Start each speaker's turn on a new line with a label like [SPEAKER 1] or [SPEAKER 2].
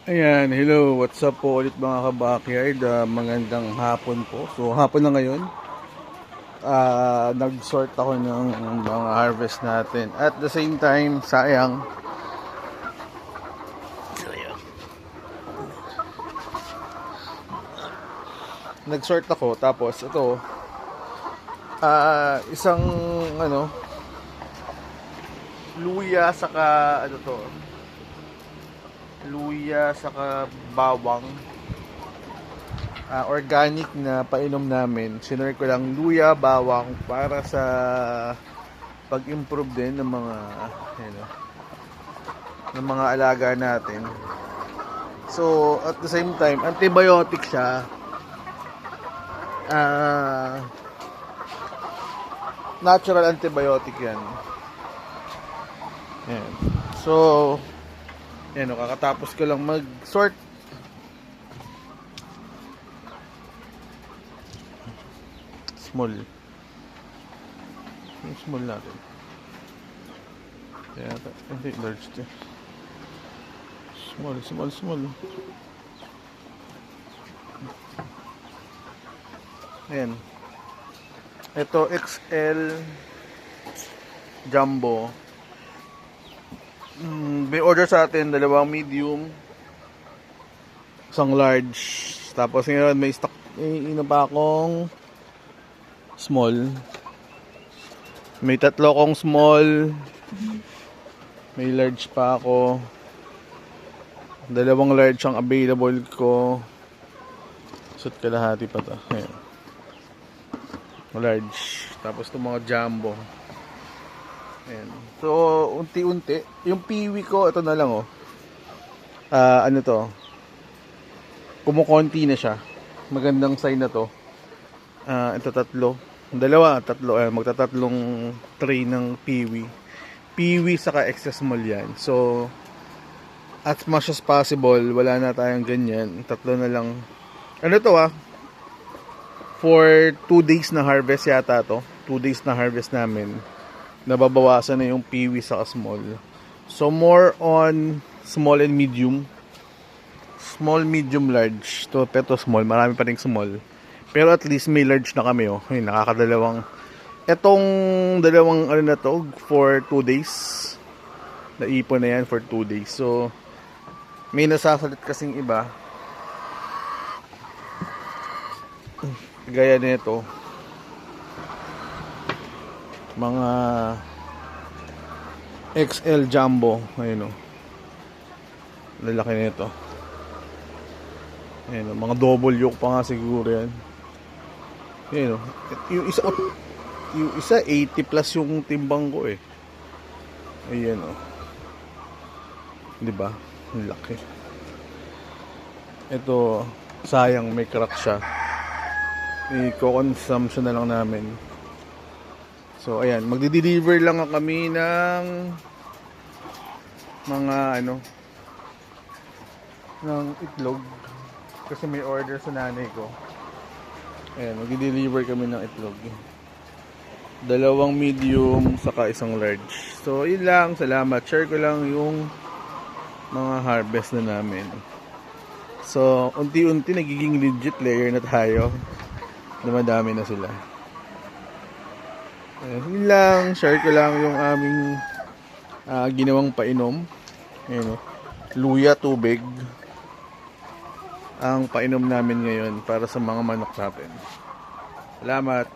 [SPEAKER 1] Ayan, hello, what's up po ulit mga ka-backyard. Magandang hapon po. So, hapon na ngayon. Nag-sort ako ng mga harvest natin. At the same time, nag-sort ako. Tapos, ito, isang, ano, luya, saka, luya, saka bawang. Organic na painom namin. Sinare ko lang luya, bawang para sa pag-improve din ng mga ng mga alaga natin. So, at the same time, antibiotic siya. Natural antibiotic yan. Yan. So, yan, kakatapos ko lang mag-sort. Small. Yung small natin. Kaya, hindi, large din. Small. Ayan. Ito, XL Jumbo. May order sa atin, 2 medium, isang large. Tapos ngayon may stock, pa akong small. May 3 akong small. May large pa ako. 2 large ang available ko. Sut kalahati pa to. Ayan. Large. Tapos itong mga jumbo. Ayan. So, unti-unti. Yung piwi ko, ito na lang oh. Ano to? Kumukonti na siya. Magandang sign na to. Ito 3. 2, 3. Magtatatlong tray ng piwi. Piwi saka extra small yan. So, as much as possible, wala na tayong ganyan. 3 na lang. Ano to for 2 days na harvest yata to. 2 days na harvest namin. Nababawasan na yung piwi sa small. So more on small and medium. Small, medium, large. To small, marami pa ring small. Pero at least may large na kami oh. Ay, nakakadalawang. Etong 2 ano na to for 2 days. Naipon na yan for 2 days. So may nasasalit kasing iba. Gaya nito, mga XL Jumbo, ayun o, lalaki nito. Ayun o, mga double yoke pa nga siguro yan. Ayun o, yung isa 80 plus yung timbang ko eh. Ayun o, diba, laki. Ito, sayang may crack siya. I-consumption na lang namin. So ayan, magdi-deliver lang kami ng mga ng itlog kasi may order sa nanay ko. Ayan, magdi-deliver kami ng itlog. 2 medium saka 1 large. So yun lang, salamat. Share ko lang yung mga harvest na namin. So unti-unti nagiging legit layer na tayo. Dumadami na sila. Yun lang, share ko lang yung aming ginawang painom. Ayun, luya, tubig ang painom namin ngayon para sa mga manok natin. Salamat.